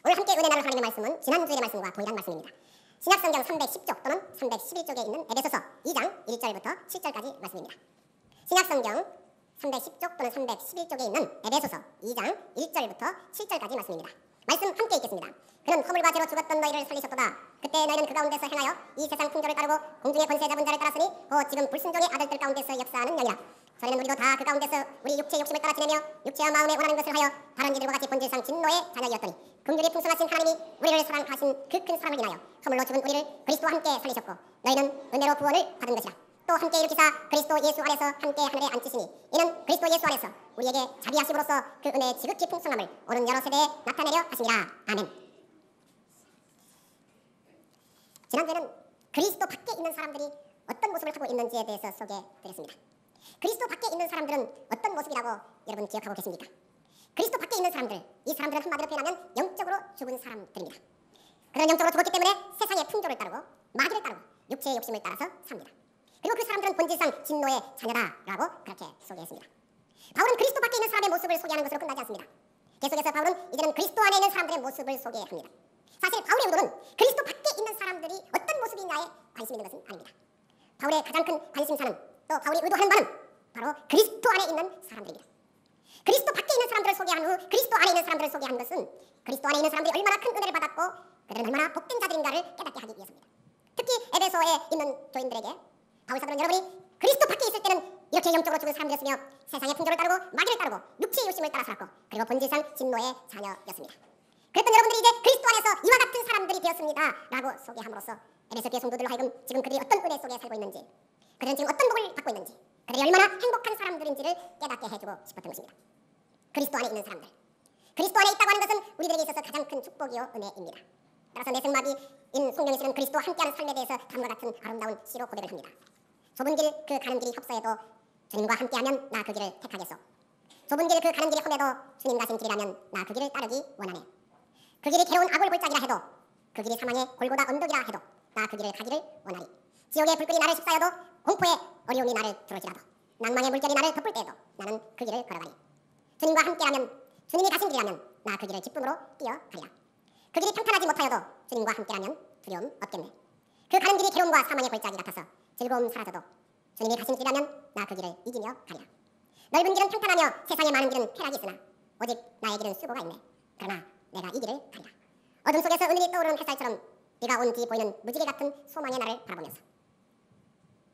오늘 함께 은혜 나눌 하나님의 말씀은 지난주의 말씀과 동일한 말씀입니다. 신약성경 310쪽 또는 311쪽에 있는 에베소서 2장 1절부터 7절까지 말씀입니다. 신약성경 310쪽 또는 311쪽에 있는 에베소서 2장 1절부터 7절까지 말씀입니다. 말씀 함께 읽겠습니다. 그는 허물과 죄로 죽었던 너희를 살리셨도다. 그때 너희는 그 가운데서 행하여 이 세상 풍조를 따르고 공중의 권세 잡은 자를 따랐으니 곧 지금 불순종의 아들들 가운데서 역사하는 년이라. 저희는 우리도 다 그 가운데서 우리 육체의 욕심을 따라 지내며 육체와 마음에 원하는 것을 하여 다른 이들과 같이 본질상 진노의 자녀이었더니 긍휼이 풍성하신 하나님이 우리를 사랑하신 그 큰 사랑을 인하여 허물로 죽은 우리를 그리스도와 함께 살리셨고 너희는 은혜로 구원을 받은 것이라. 또 함께 일으키사 그리스도 예수 안에서 함께 하늘에 앉히시니 이는 그리스도 예수 안에서 우리에게 자비하심으로써 그 은혜의 지극히 풍성함을 오는 여러 세대에 나타내려 하시니라. 아멘. 지난주에는 그리스도 밖에 있는 사람들이 어떤 모습을 하고 있는지에 대해서 소개드렸습니다. 그리스도 밖에 있는 사람들은 어떤 모습이라고 여러분 기억하고 계십니까? 그리스도 밖에 있는 사람들, 이 사람들은 한마디로 표현하면 영적으로 죽은 사람들입니다. 그런 영적으로 죽었기 때문에 세상의 풍조를 따르고 마귀를 따르고 육체의 욕심을 따라서 삽니다. 그리고 그 사람들은 본질상 진노의 자녀다라고 그렇게 소개했습니다. 바울은 그리스도 밖에 있는 사람의 모습을 소개하는 것으로 끝나지 않습니다. 계속해서 바울은 이제는 그리스도 안에 있는 사람들의 모습을 소개합니다. 사실 바울의 의도는 그리스도 밖에 있는 사람들이 어떤 모습이냐에 관심 있는 것은 아닙니다. 바울의 가장 큰 관심사는 또 바울이 의도하는 바는 바로 그리스도 안에 있는 사람들입니다. 그리스도 밖에 있는 사람들을 소개한 후 그리스도 안에 있는 사람들을 소개한 것은 그리스도 안에 있는 사람들이 얼마나 큰 은혜를 받았고 그들은 얼마나 복된 자들인가를 깨닫게 하기 위해서입니다. 특히 에베소에 있는 교인들에게 바울 사도는 여러분이 그리스도 밖에 있을 때는 이렇게 영적으로 죽은 사람들이었으며 세상의 풍조를 따르고 마귀를 따르고 육체의 욕심을 따라 살았고 그리고 본질상 진노의 자녀였습니다. 그랬던 여러분들이 이제 그리스도 안에서 이와 같은 사람들이 되었습니다 라고 소개함으로써 에베소 교회 성도들로 하여금 지금 그들이 어떤 은혜 속에 살고 있는지 그들은 지금 어떤 복을 받고 있는지 그들이 얼마나 행복한 사람들인지를 깨닫게 해주고 싶었던 것입니다. 그리스도 안에 있는 사람들, 그리스도 안에 있다고 하는 것은 우리들에게 있어서 가장 큰 축복이요 은혜입니다. 따라서 내승마비인 송명희 씨는 그리스도와 함께하는 삶에 대해서 다음과 같은 아름다운 시로 고백을 합니다. 좁은 길 그 가는 길이 협소해도 주님과 함께하면 나 그 길을 택하겠소. 좁은 길 그 가는 길이 험해도 주님 가신 길이라면 나 그 길을 따르기 원하네. 그 길이 괴로운 악을 골짜기라 해도 그 길이 사망의 골고다 언덕이라 해도 나 그 길을 가기를 원하리. 지옥의 불길이 나를 휩싸여도 공포의 어려움이 나를 들어지라도 낭망의 물결이 나를 덮을 때에도 나는 그 길을 걸어가리. 주님과 함께라면 주님이 가신 길이라면 나 그 길을 기쁨으로 뛰어가리라. 그 길이 평탄하지 못하여도 주님과 함께라면 두려움 없겠네. 그 가는 길이 괴로움과 사망의 골짜기 같아서 즐거움 사라져도 주님이 가신 길이라면 나 그 길을 이기며 가리라. 넓은 길은 평탄하며 세상의 많은 길은 쾌락이 있으나 오직 나의 길은 수고가 있네. 그러나 내가 이 길을 가리라. 어둠 속에서 은은히 떠오르는 햇살처럼 비가 온 뒤 보이는 무지개 같은 소망의 나를 바라보면서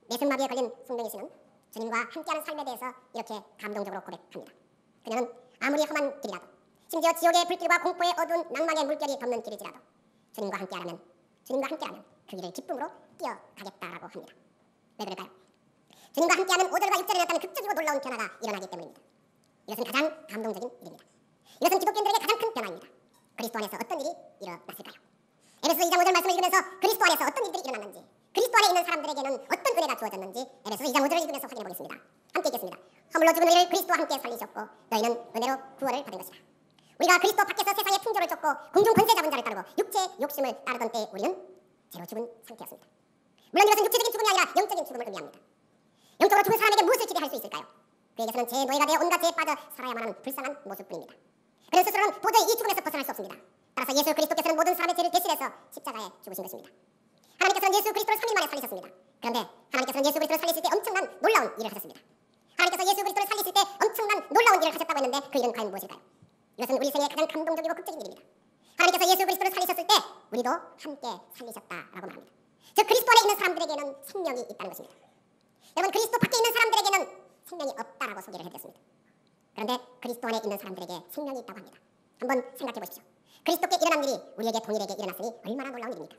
내승마비에 걸린 송명희 씨는 주님과 함께하는 삶에 대해서 이렇게 감동적으로 고백합니다. 그녀는 아무리 험한 길이라도 심지어 지옥의 불길과 공포의 어두운 낭망의 물결이 덮는 길일지라도 주님과 함께하라면 그 길을 기쁨으로 뛰어가겠다라고 합니다. 왜 그럴까요? 주님과 함께하는 5절과 6절에 나타나는 극적이고 놀라운 변화가 일어나기 때문입니다. 이것은 가장 감동적인 일입니다. 이것은 기독교인들에게 가장 큰 변화입니다. 그리스도 안에서 어떤 일이 일어났을까요? 에베소 2장 5절 말씀을 읽으면서 그리스도 안에서 어떤 일들이 일어났는지 그리스도 안에 있는 사람들에게는 어떤 은혜가 주어졌는지 에베소 2장 5절을 읽으면서 확인해 보겠습니다. 함께 읽겠습니다. 허물로 죽은 우리를 그리스도와 함께 살리셨고 너희는 은혜로 구원을 받은 것이다. 우리가 그리스도 밖에서 세상의 풍조를 쫓고 공중 권세 잡은 자를 따르고 육체의 욕심을 따르던 때 우리는 죄로 죽은 상태였습니다. 물론 이것은 육체적인 죽음이 아니라 영적인 죽음을 의미합니다. 영적으로 죽은 사람에게 무엇을 기대할 수 있을까요? 그에게서는 죄의 노예가 되어 온갖 죄에 빠져 살아야만 하는 불쌍한 모습뿐입니다. 그는 스스로는 도저히 이 죽음에서 벗어날 수 없습니다. 따라서 예수 그리스도께서는 모든 사람의 죄를 대신해서 십자가에 죽으신 것입니다. 하나님께서는 예수 그리스도를 3일 만에 살리셨습니다. 그런데 하나님께서는 예수 그리스도를 살리실 때 엄청난 놀라운 일을 하셨습니다. 하나님께서 예수 그리스도를 살리실 때 엄청난 놀라운 일을 하셨다고 했는데 그 일은 과연 무엇일까요? 이것은 우리 생애의 가장 감동적이고 극적인 일입니다. 하나님께서 예수 그리스도를 살리셨을 때 우리도 함께 살리셨다라고 말합니다. 즉 그리스도 안에 있는 사람들에게는 생명이 있다는 것입니다. 여러분 그리스도 밖에 있는 사람들에게는 생명이 없다라고 소개를 해드렸습니다. 그런데 그리스도 안에 있는 사람들에게 생명이 있다고 합니다. 한번 생각해 보십시오. 그리스도께 일어난 일이 우리에게 동일에게 일어났으니 얼마나 놀라운 일입니까?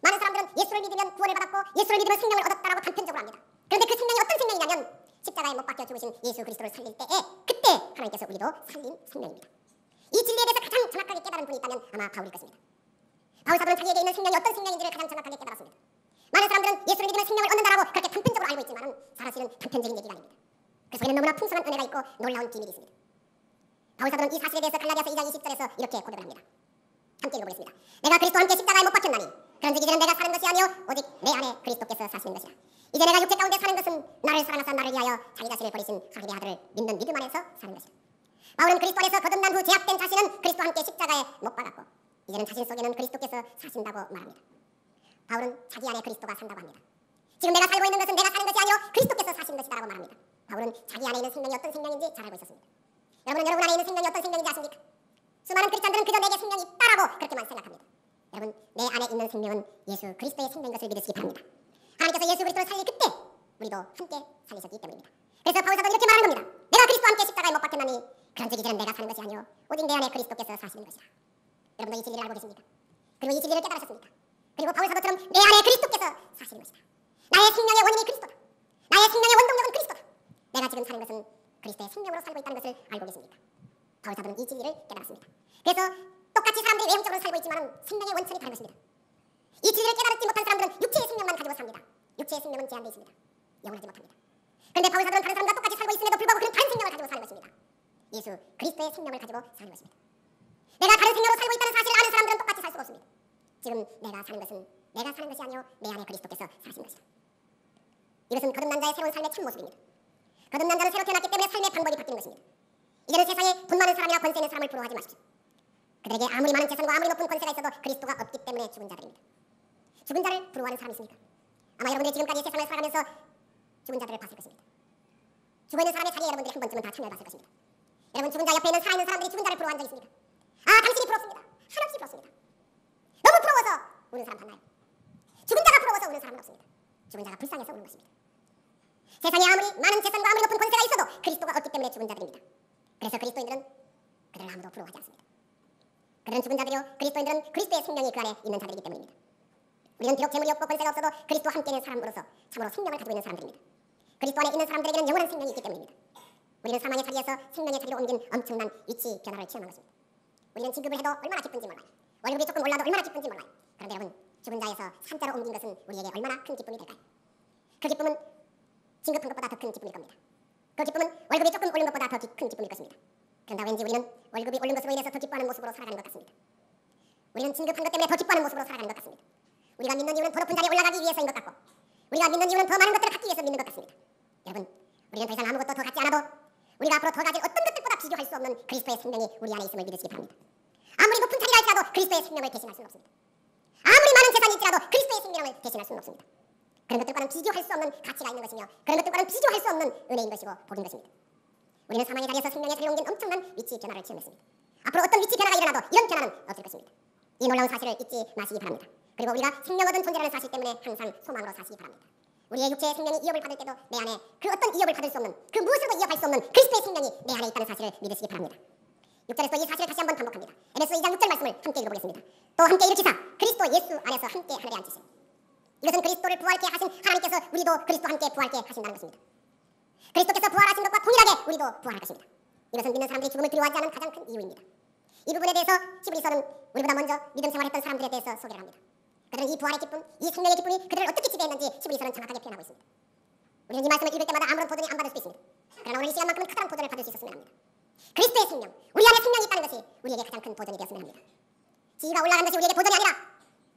많은 사람들은 예수를 믿으면 구원을 받았고 예수를 믿으면 생명을 얻었다라고 단편적으로 합니다. 그런데 그 생명이 어떤 생명이냐면 십자가에 못 박혀 죽으신 예수 그리스도를 살릴 때에 그때 하나님께서 우리도 살린 생명입니다. 이 진리에 대해서 가장 정확하게 깨달은 분이 있다면 아마 바울일 것입니다. 바울 사도는 자기에게 있는 생명이 어떤 생명인지를 가장 정확하게 깨달았습니다. 많은 사람들은 예수를 믿으면 생명을 얻는다라고 그렇게 단편적으로 알고 있지만 사실은 단편적인 얘기가 아닙니다. 그 속에는 너무나 풍성한 은혜가 있고 놀라운 비밀이 있습니다. 바울 사도는 이 사실에 대해서 갈라디아서 2장 20절에서 이렇게 고백을 합니다. 함께 읽어보겠습니다. 내가 그리스도와 함께 십자가에 못 박혔나니 그런즉 이제는 내가 사는 것이 아니요 오직 내 안에 그리스도께서 사시는 것이라. 이제 내가 육체 가운데 사는 것은 나를 사랑하사 나를 위하여 자기 자신을 버리신 하나님의 아들을 믿는 믿음 안에서 사는 것이라. 바울은 그리스도 안에서 거듭난 후 제압된 자신은 그리스도와 함께 십자가에 못 박았고 이제는 자신 속에는 그리스도께서 사신다고 말합니다. 바울은 자기 안에 그리스도가 산다고 합니다. 지금 내가 살고 있는 것은 내가 사는 것이 아니요 그리스도께서 사신 것이다라고 말합니다. 바울은 자기 안에 있는 생명이 어떤 생명인지 잘 알고 있었습니다. 여러분은 여러분 안에 있는 생명이 어떤 생명인지 아십니까? 수많은 크리스찬들은 그저 내게 생명이 있다라고 그렇게만 생각합니다. 여러분, 내 안에 있는 생명은 예수 그리스도의 생명인 것을 믿으시기 바랍니다. 하나님께서 예수 그리스도를 살릴 그때 우리도 함께 살리셨기 때문입니다. 그래서 바울 사도는 이렇게 말하는 겁니다. 내가 그리스도와 함께 십자가에 못 박혔나니 그런즉 이제는 내가 사는 것이 아니요 오직 내 안에 그리스도께서 사시는 것이라. 여러분도 이 진리를 알고 계십니까? 그리고 이 진리를 깨달으셨습니까? 그리고 바울 사도처럼 내 안에 그리스도께서 사시는 것이다. 나의 생명의 원인이 그리스도다. 나의 생명의 원동력은 그리스도다. 내가 지금 사는 것은 그리스도의 생명으로 살고 있다는 것을 알고 계십니까? 바울 사도는 이 진리를 깨달았습니다. 그래서 똑같이 사람들이 외형적으로 살고 있지만 생명의 원천이 다른 것입니다. 이 진리를 깨달지 못한 사람들은 육체의 생명만 가지고 삽니다. 육체의 생명은 제한되어 있습니다. 영원하지 못합니다. 그런데 바울 사도는 다른 사람과 똑같이 살고 있음에도 불구하고 그는 다른 생명을 가지고 사는 것입니다. 예수 그리스도의 생명을 가지고 사는 것입니다. 내가 다른 생명으로 살고 있다는 사실을 아는 사람들은 똑같이 살 수가 없습니다. 지금 내가 사는 것은 내가 사는 것이 아니요 내 안에 그리스도께서 사신 것이다. 이것은 거듭난 자의 새로운 삶의 참모습입니다. 거듭난 자는 새로 태어났기 때문에 삶의 방법이 바뀌는 것입니다. 이제는 세상에 돈 많은 사람이나 권세 있는 사람을 부러워하지 마십시오. 그들에게 아무리 많은 재산과 아무리 높은 권세가 있어도 그리스도가 없기 때문에 죽은 자들입니다. 죽은 자를 부러워하는 사람이 있습니까? 아마 여러분들이 지금까지 세상을 살아가면서 죽은 자들을 봤을 것입니다. 죽어있는 사람의 자리에 여러분들이 한 번쯤은 다 참여해봤을 것입니다. 여러분 죽은 자 옆에 있는 살아있는 사람들이 죽은 자를 부러워한 적 있습니까? 아 당신이 부럽습니다. 한없이 부럽습니다. 너무 부러워서 우는 사람 봤나요? 죽은 자가 부러워서 우는 사람은 없습니다. 죽은 자가 불쌍해서 우는 것입니다. 세상에 아무리 많은 재산과 아무리 높은 권세가 있어도 그리스도가 없기 때문에 죽은 자들입니다. 그래서 그리스도인들은 그들을 아무도 부러워하지 않습니다. 그들은 죽은 자들이요 그리스도인들은 그리스도의 생명이 그 안에 있는 자들이기 때문입니다. 우리는 비록 재물이 없고 권세가 없어도 그리스도와 함께 있는 사람으로서 참으로 생명을 가지고 있는 사람들입니다. 그리스도 안에 있는 사람들에게는 영원한 생명이 있기 때문입니다. 우리는 사망의 자리에서 생명의 자리로 옮긴 엄청난 위치 변화를 체험한 것입니다. 우리는 진급을 해도 얼마나 기쁜지 몰라요. 월급이 조금 올라도 얼마나 기쁜지 몰라요. 그런데 여러분 죽은 자에서 산자로 옮긴 것은 우리에게 얼마나 큰 기쁨이 될까요? 그 기쁨은 진급한 것보다 더 큰 기쁨일 겁니다. 그 기쁨은 월급이 조금 오른 것보다 더 큰 기쁨일 것입니다. 그런데 왠지 우리는 월급이 오른 것으로 인해서 더 기뻐하는 모습으로 살아가는 것 같습니다. 우리는 진급한 것 때문에 더 기뻐하는 모습으로 살아가는 것 같습니다. 우리가 믿는 이유는 더 높은 자리에 올라가기 위해서인 것 같고 우리가 믿는 이유는 더 많은 것들을 갖기 위해서 믿는 것 같습니다. 여러분 우리는 더 이상 아무것도 더 갖지 않아도 우리가 앞으로 더 가질 어떤 것들보다 비교할 수 없는 그리스도의 생명이 우리 안에 있음을 믿으시기 바랍니다. 아무리 높은 자리라 할지라도 그리스도의 생명을 대신할 수는 없습니다. 아무리 많은 재산이 있지라도 그리스도의 생명을 대신할 수는 없습니다. 그런 것들과는 비교할 수 없는 가치가 있는 것이며 그런 것들과는 비교할 수 없는 은혜인 것이고 복인 것입니다. 우리는 사망의 자리에서 생명의 자리로 옮긴 엄청난 위치 변화를 체험했습니다. 앞으로 어떤 위치 변화가 일어나도 이런 변화는 없을 것입니다. 이 놀라운 사실을 잊지 마시기 바랍니다. 그리고 우리가 생명 얻은 존재라는 사실 때문에 항상 소망으로 사시기 바랍니다. 우리의 육체의 생명이 이업을 받을 때도 내 안에 그 어떤 이업을 받을 수 없는 그 무엇으로도 이업할 수 없는 그리스도의 생명이 내 안에 있다는 사실을 믿으시기 바랍니다. 6절에서 이 사실을 다시 한번 반복합니다. 에베소 2장 6절 말씀을 함께 읽어보겠습니다. 또 함께 일으키사 그리스도 예수 안에서 함께 하늘에 앉으심. 이것은 그리스도를 부활케 하신 하나님께서 우리도 그리스도와 함께 부활케 하신다는 것입니다. 그리스도께서 부활하신 것과 동일하게 우리도 부활할 것입니다. 이것은 믿는 사람들이 죽음을 두려워하지 않은 가장 큰 이유입니다. 이 부분에 대해서 히브리서는 우리보다 먼저 믿음 생활했던 사람들에 대해서 소개를 합니다. 그들은 이 부활의 기쁨, 이 생명의 기쁨이 그들을 어떻게 지배했는지 히브리서는 정확하게 표현하고 있습니다. 우리는 이 말씀을 읽을 때마다 아무런 도전이 안 받을 수도 있습니다. 그러나 오늘 이 시간만큼은 커다란 도전을 받을 수 있었으면 합니다. 그리스도의 생명, 우리 안에 생명이 있다는 것이 우리에게 가장 큰 도전이 되었으면 합니다. 지위가 올라가는 것이 우리에게 도전이 아니라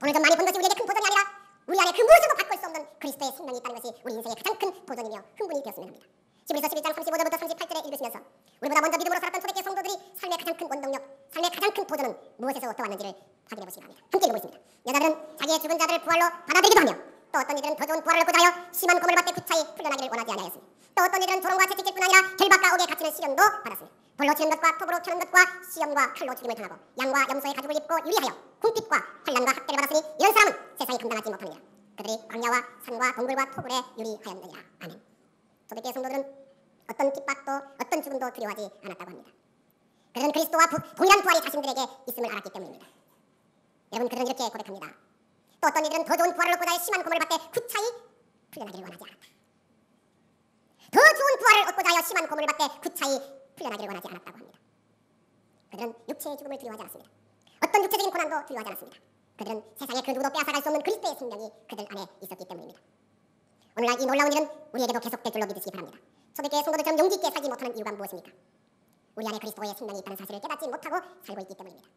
돈을 좀 많이 번 것이 우리에게 큰 도전이 아니라 우리 안에 그 무엇으로도 바꿀 수 없는 그리스도의 생명이 있다는 것이 우리 인생의 가장 큰 도전이며 흥분이 되었으면 합니다. 히브리서 11장 35절부터 38절에 읽으시면서 우리보다 먼저 믿음으로 살았던 초대교회 성도들이 삶의 가장 큰 원동력, 삶의 가장 큰 도전은 무엇에서부터 왔는지를 확인해 보시기 바랍니다. 함께 읽어보겠습니다. 여자들은 자기의 죽은 자들을 부활로 받아들이기도 하며 또 어떤 이들은 더 좋은 부활을 얻고자 하여 심한 고문을 받되 구차히 풀려나기를 원하지 아니하였으며 또 어떤 이들은 조롱과 채찍질뿐 아니라 결박과 옥에 갇히는 시련도 받았으며 볼로 치는 것과 톱으로 쳐는 것과 시험과 칼로 죽임을 당하고 양과 염소의 가죽을 입고 유리하여 궁핍과 환난과 학대를 받았으니 이런 사람은 세상이 감당하지 못하느니라. 그들이 광야와 산과 동굴과 토굴에 유리하였느니라. 아멘. 초대교회 성도들은 어떤 핍박도 어떤 죽음도 두려워하지 않았다고 합니다. 그들은 그리스도와 동일한 부활이 자신들에게 있음을 알았기 때문입니다. 여러분 그들은 이렇게 고백합니다. 또 어떤 이들은 더 좋은 부활을 얻고자 해 심한 고문을 받되 구차히 풀려나기를 원하지 않았다. 더 좋은 부활을 얻고자 하여 심한 고문을 받되 구차히 풀려나기를 원하지 않았다고 합니다. 그들은 육체의 죽음을 두려워하지 않았습니다. 어떤 육체적인 고난도 두려워하지 않았습니다. 그들은 세상에 그 누구도 빼앗아갈 수 없는 그리스도의 생명이 그들 안에 있었기 때문입니다. 오늘날 이 놀라운 일은 우리에게도 계속될 줄로 믿으시기 바랍니다. 초대교회 성도들처럼 용기 있게 살지 못하는 이유가 무엇입니까? 우리 안에 그리스도의 생명이 있다는 사실을 깨닫지 못하고 살고 있기 때문입니다.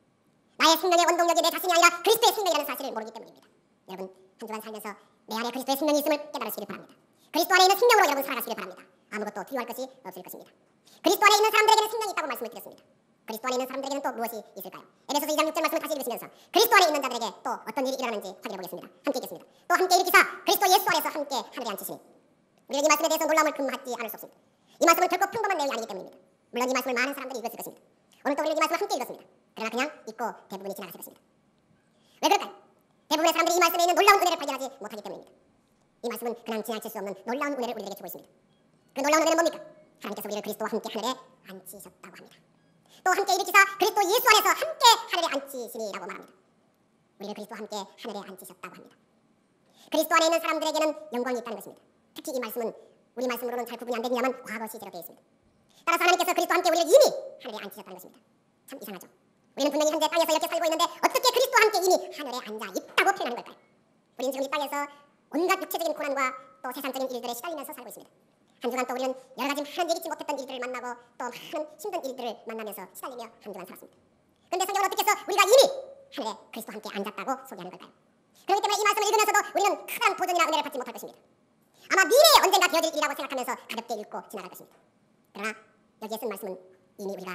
나의 생명의 원동력이 내 자신이 아니라 그리스도의 생명이라는 사실을 모르기 때문입니다. 여러분 한 주간 살면서 내 안에 그리스도의 생명이 있음을 깨달으시길 바랍니다. 그리스도 안에 있는 생명으로 여러분 살아가시길 바랍니다. 아무것도 두려워할 것이 없을 것입니다. 그리스도 안에 있는 사람들에게는 생명이 있다고 말씀을 드렸습니다. 그리스도 안에 있는 사람들에게는 또 무엇이 있을까요? 에베소서 2장 6절 말씀을 다시 읽으시면서 그리스도 안에 있는 자들에게 또 어떤 일이 일어나는지 확인해 보겠습니다. 함께 읽겠습니다. 또 함께 일으키사 그리스도 예수 안에서 함께 하늘에 앉히시니. 우리는 이 말씀에 대해서 놀라움을 금하지 않을 수 없습니다. 이 말씀은 결코 평범한 내용이 아니기 때문입니다. 물론 이 말씀을 많은 사람들이 읽었을 것입니다. 오늘 또 우리는 이 말씀을 함께 읽었습니다. 그러나 그냥 읽고 대부분이 지나갔을 것입니다. 왜 그럴까요? 대부분의 사람들이 이 말씀에 있는 놀라운 은혜를 발견하지 못하기 때문입니다. 이 말씀은 그냥 지나칠 수 없는 놀라운 은혜를 우리에게 주고 있습니다. 그 놀라운 은혜는 뭡니까? 하나님께서 우리를 그리스도와 함께 하늘에 앉히셨다고 합니다. 또 함께 일으키사 그리스도 예수 안에서 함께 하늘에 앉히시니라고 말합니다. 우리를 그리스도와 함께 하늘에 앉히셨다고 합니다. 그리스도 안에 있는 사람들에게는 영광이 있다는 것입니다. 특히 이 말씀은 우리 말씀으로는 잘 구분이 안 되느냐만 과거 시제로 되어 있습니다. 따라서 하나님께서 그리스도와 함께 우리를 이미 하늘에 앉히셨다는 것입니다. 참 이상하죠. 우리는 분명히 현재 땅에서 이렇게 살고 있는데 어떻게 그리스도와 함께 이미 하늘에 앉아 있다고 표현하는 걸까요? 우리는 지금 이 땅에서 온갖 육체적인 고난과 또 세상적인 일들에 시달리면서 살고 있습니다. 한 주간 또 우리는 여러 가지 많은 예기치 못했던 일들을 만나고 또 많은 힘든 일들을 만나면서 시달리며 한 주간 살았습니다. 그런데 성경은 어떻게 해서 우리가 이미 하늘에 그리스도와 함께 앉았다고 소개하는 걸까요? 그렇기 때문에 이 말씀을 읽으면서도 우리는 큰 보존이나 은혜를 받지 못할 것입니다. 아마 미래에 언젠가 되어질 일이라고 생각하면서 가볍게 읽고 지나갈 것입니다. 그러나 여기에 쓴 말씀은 이미 우리가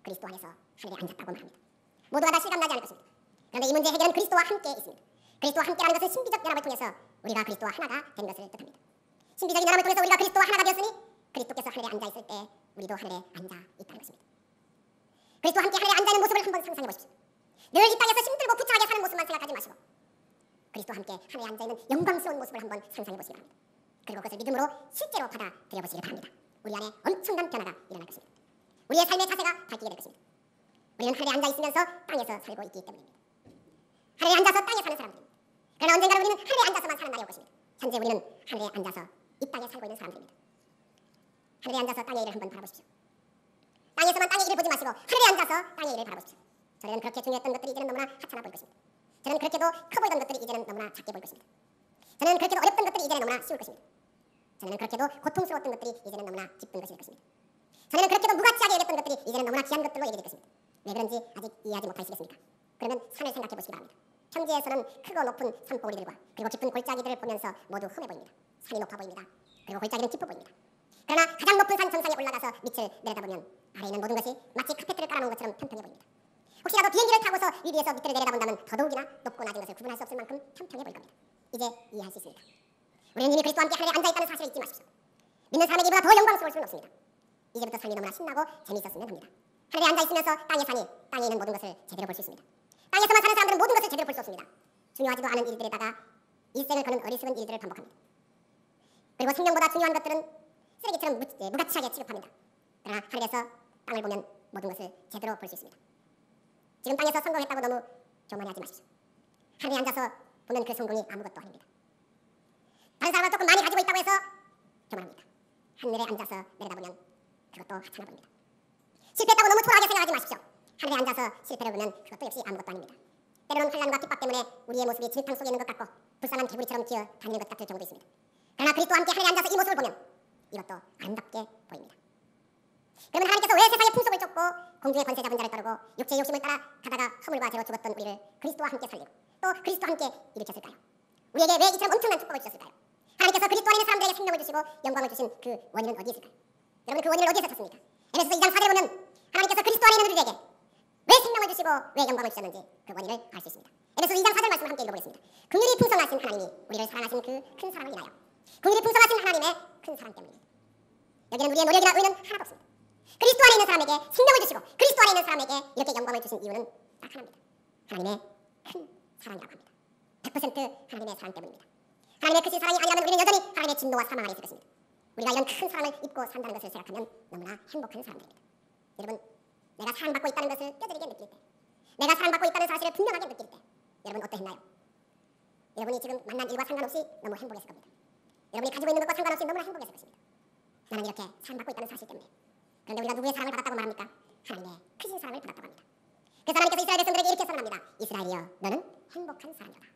그리스도 안에서 하늘에 앉았다고 말합니다. 모두가 다 실감나지 않을 것입니다. 그런데 이 문제 해결은 그리스도와 함께 있습니다. 그리스도와 함께라는 것은 신비적 연합을 통해서 우리가 그리스도와 하나가 된 것을 뜻합니다. 신비적인 연합을 통해서 우리가 그리스도와 하나가 되었으니 그리스도께서 하늘에 앉아 있을 때 우리도 하늘에 앉아 있다는 것입니다. 그리스도와 함께 하늘에 앉아 있는 모습을 한번 상상해 보십시오. 늘 이 땅에서 힘들고 부차하게 사는 모습만 생각하지 마시고 그리스도와 함께 하늘에 앉아 있는 영광스러운 모습을 한번 상상해 보시기 바랍니다. 그리고 그것을 믿음으로 실제로 받아들여 보시기 바랍니다. 우리 안에 엄청난 변화가 일어날 것입니다. 우리의 삶의 자세가 바뀌게 될 것입니다. 우리는 하늘에 앉아 있으면서 땅에서 살고 있기 때문입니다. 하늘에 앉아서 땅에 사는 사람들입니다. 그러나 언젠가는 우리는 하늘에 앉아서만 사는 날이 올 것입니다. 현재 우리는 하늘에 앉아서 이 땅에 살고 있는 사람들입니다. 하늘에 앉아서 땅의 일을 한번 바라보십시오. 땅에서만 땅의 일을 보지 마시고 하늘에 앉아서 땅의 일을 바라보십시오. 저는 그렇게 중요했던 것들이 이제는 너무나 하찮아 보일 것입니다. 저는 그렇게도 커 보이던 것들이 이제는 너무나 작게 보일 것입니다. 저는 그렇게도 어렵던 것들이 이제는 너무나 쉬울 것입니다. 저는 그렇게도 고통스러웠던 것들이 이제는 너무나 기쁜 것이 될 것입니다. 저는 그렇게도 무가치하게 여겼던 것들이 이제는 너무나 귀한 것들로 여겨질 것입니다. 왜 그런지 아직 이해하지 못하시겠습니까? 그러면 산을 생각해 보시기 바랍니다. 평지에서는 크고 높은 산봉우리들과 그리고 깊은 골짜기들을 보면서 모두 험해 보입니다. 산이 높아 보입니다. 그리고 골짜기는 깊어 보입니다. 그러나 가장 높은 산 정상에 올라가서 밑을 내려다보면 아래에 있는 모든 것이 마치 카페트를 깔아놓은 것처럼 평평해 보입니다. 혹시라도 비행기를 타고서 위에서 밑을 내려다본다면 더더욱이나 높고 낮은 것을 구분할 수 없을 만큼 평평해 보일 겁니다. 이제 이해할 수 있습니다. 우리는 이미 그리스도와 함께 하늘에 앉아있다는 사실을 잊지 마십시오. 믿는 사람에게 이보다 더 영광스러울 수는 없습니다. 이제부터 삶이 너무나 신나고 재미있었으면 합니다. 하늘에 앉아있으면서 땅에 사니 땅에 있는 모든 것을 제대로 볼 수 있습니다. 땅에서만 사는 사람들은 모든 것을 제대로 볼 수 없습니다. 중요하지도 않은 일들에다가 일생을 거는 어리석은 일들을 반복합니다. 그리고 생명보다 중요한 것들은 쓰레기처럼 무가치하게 취급합니다. 그러나 하늘에서 땅을 보면 모든 것을 제대로 볼 수 있습니다. 지금 땅에서 성공했다고 너무 교만해하지 마십시오. 하늘에 앉아서 보는 그 성공이 아무것도 아닙니다. 다른 사람은 조금 많이 가지고 있다고 해서 교만합니다. 하늘에 앉아서 내려다보면 그것도 하찮아 보입니다. 실패했다고 너무 초라하게 생각하지 마십시오. 하늘에 앉아서 실패를 보면 그것도 역시 아무것도 아닙니다. 때로는 환난과 핍박 때문에 우리의 모습이 진흙탕 속에 있는 것 같고 불쌍한 개구리처럼 기어 다니는 것 같을 경우도 있습니다. 그러나 그리스도와 함께 하늘에 앉아서 이 모습을 보면 이것도 아름답게 보입니다. 그러면 하나님께서 왜 세상의 풍속을 쫓고 공중의 권세 잡은 자를 따르고 육체의 욕심을 따라 가다가 허물과 죄로 죽었던 우리를 그리스도와 함께 살리고 또 그리스도와 함께 일으켰을까요? 우리에게 왜 이처럼 엄청난 축복을 주셨을까요? 하나님께서 그리스도 안에 있는 사람들에게 생명을 주시고 영광을 주신 그 원인은 어디에 있을까요? 여러분 그 원인을 어디에서 찾습니까? 에베소서 2장 4절에 보면 하나님께서 그리스도 안에 있는 우리에게 왜 생명을 주시고 왜 영광을 주셨는지 그 원인을 알 수 있습니다. 에베소서 2장 4절 말씀을 함께 읽어보겠습니다. 긍휼이 풍성하신 하나님이 우리를 사랑하신 그 큰 사랑을 인하여 긍휼이 풍성하신 하나님의 큰 사랑 때문입니다. 여기는 우리의 노력이나 의는 하나도 없습니다. 그리스도 안에 있는 사람에게 생명을 주시고 그리스도 안에 있는 사람에게 이렇게 영광을 주신 이유는 딱 하나입니다. 하나님의 큰 사랑이라고 합니다. 100% 하나님의 사랑 때문입니다. 하나님의 크신 사랑이 아니라면 우리는 여전히 하나님의 진노와 사망 아래 있을 것입니다. 우리가 이런 큰 사랑을 입고 산다는 것을 생각하면 너무나 행복한 사람들입니다. 여러분, 내가 사랑받고 있다는 것을 뼈저리게 느낄 때, 내가 사랑받고 있다는 사실을 분명하게 느낄 때 여러분 어떠했나요? 여러분이 지금 만난 일과 상관없이 너무 행복했을 겁니다. 여러분이 가지고 있는 것과 상관없이 너무나 행복했을 것입니다. 나는 이렇게 사랑받고 있다는 사실 때문에. 그런데 우리가 누구의 사랑을 받았다고 말합니까? 하나님의 크신 사랑을 받았다고 합니다. 그래서 하나님께서 이스라엘 백성들에게 이렇게 선언합니다. 이스라엘이여 너는 행복한 사람이로다.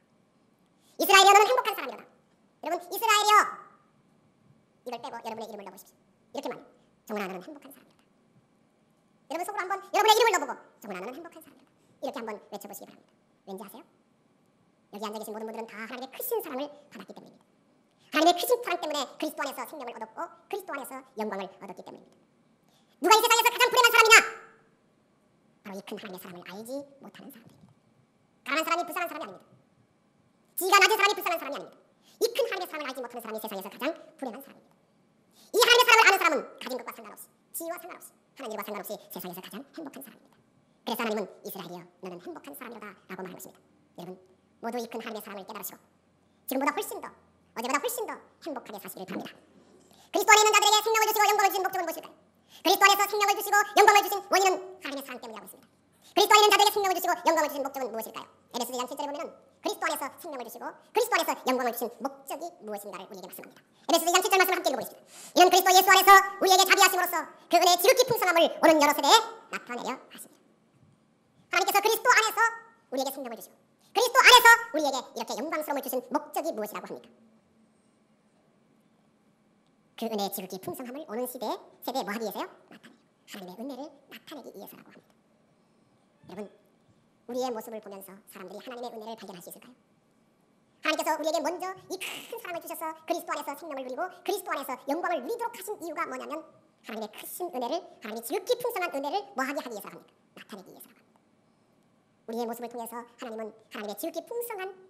이스라엘이여 너는 행복한 사람이로다. 여러분 이스라엘이여 이걸 빼고 여러분의 이름을 넣어보십시오. 이렇게 말해요. 정훈아 너는 행복한 사람이로다. 여러분 속으로 한번 여러분의 이름을 넣어보고 정훈아 너는 행복한 사람이로다. 이렇게 한번 외쳐보시기 바랍니다. 왠지 아세요? 여기 앉아계신 모든 분들은 다 하나님의 크신 사랑을 받았기 때문입니다. 하나님의 크신 사랑 때문에 그리스도 안에서 생명을 얻었고 그리스도 안에서 영광을 얻었기 때문입니다. 누가 이 세상에서 가장 불행한 사람이냐? 바로 이 큰 하나님의 사랑을 알지 못하는 사람들입니다. 가난한 사람이 불쌍한 사람이 아닙니다. 지위가 낮은 사람이 불쌍한 사람이 아닙니다. 이 큰 하나님의 사랑을 알지 못하는 사람이 세상에서 가장 불행한 사람입니다. 이 하나님의 사랑을 아는 사람은 가진 것과 상관없이, 지위와 상관없이, 하나님과 상관없이 세상에서 가장 행복한 사람입니다. 그래서 하나님은 이스라엘이여 너는 행복한 사람이로다 라고 말한 것입니다. 여러분 모두 이 큰 하나님의 사랑을 깨달으시고 지금보다 훨씬 더, 어제보다 훨씬 더 행복하게 사시기를 바랍니다. 그리스도 안에 있는 자들에게 생명을 주시고 영광을 주신 목적은 무엇일까요? 그리스도 안에서 생명을 주시고 영광을 주신 원인은 하나님의 사랑 때문이라고 했습니다. 그리스도 안에 있는 자들에게 생명을 주시고 영광을 주신 목적은 무엇일까요? 에베소서 2장 7절에 보면 그리스도 안에서 생명을 주시고 그리스도 안에서 영광을 주신 목적이 무엇인가를 우리에게 말씀합니다. 에베소서 2장 7절 말씀을 함께 읽어보겠습니다. 이는 그리스도 예수 안에서 우리에게 자비하심으로써 그 은혜의 지극히 풍성함을 오는 여러 세대에 나타내려 하십니다. 하나님께서 그리스도 안에서 우리에게 생명을 주시고 그리스도 안에서 우리에게 이렇게 영광스러움을 주신 목적이 무엇이라고 합니까? 그 은혜의 지극히 풍성함을 오는 세대에 뭐 하기 위해서요? 나타내요. 하나님의 은혜를 나타내기 위해서라고 합니다. 여러분 우리의 모습을 보면서 사람들이 하나님의 은혜를 발견할 수 있을까요? 하나님께서 우리에게 먼저 이 큰 사랑을 주셔서 그리스도 안에서 생명을 누리고 그리스도 안에서 영광을 누리도록 하신 이유가 뭐냐면 하나님의 크신 은혜를, 하나님의 지극히 풍성한 은혜를 뭐하게 하기 위해서라고 합니다. 나타내기 위해서라고 합니다. 우리의 모습을 통해서 하나님은 하나님의 지극히 풍성한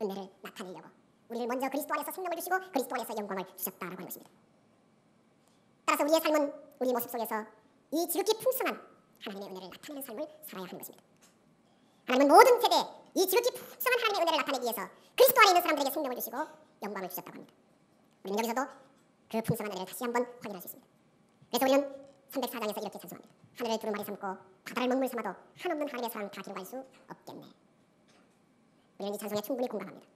은혜를 나타내려고 우리를 먼저 그리스도 안에서 생명을 주시고 그리스도 안에서 영광을 주셨다라고 하는 것입니다. 따라서 우리의 삶은 우리 모습 속에서 이 지극히 풍성한 하나님의 은혜를 나타내는 삶을 살아야 하는 것입니다. 하나님은 모든 세대에 이 지극히 풍성한 하나님의 은혜를 나타내기 위해서 그리스도 안에 있는 사람들에게 생명을 주시고 영광을 주셨다고 합니다. 우리는 여기서도 그 풍성한 은혜를 다시 한번 확인할 수 있습니다. 그래서 우리는 304장에서 이렇게 찬송합니다. 하늘을 두루마리 삼고 바다를 먹물 삼아도 한없는 하나님의 사랑 다 기록할 수 없겠네. 우리는 이 찬송에 충분히 공감합니다.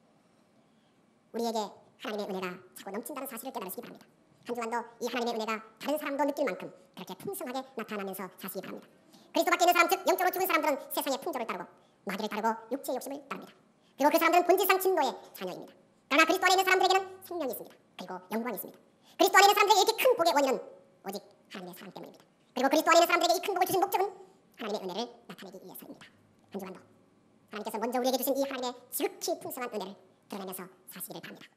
우리에게 하나님의 은혜가 차고 넘친다는 사실을 깨달으시기 바랍니다. 한 주간도 이 하나님의 은혜가 다른 사람도 느낄 만큼 그렇게 풍성하게 나타나면서 사시기 바랍니다. 그리스도 밖에 있는 사람, 즉 영적으로 죽은 사람들은 세상의 풍조를 따르고 마귀를 따르고 육체의 욕심을 따릅니다. 그리고 그 사람들은 본질상 진노의 자녀입니다. 그러나 그리스도 안에 있는 사람들에게는 생명이 있습니다. 그리고 영광이 있습니다. 그리스도 안에 있는 사람들에게 이렇게 큰 복의 원인은 오직 하나님의 사랑 때문입니다. 그리고 그리스도 안에 있는 사람들에게 이 큰 복을 주신 목적은 하나님의 은혜를 나타내기 위해서입니다. 한 주간도 하나님께서 먼저 우리에게 주신 이 하나님의 지극히 풍성한 은혜를 드러내면서 사시기를 바랍니다.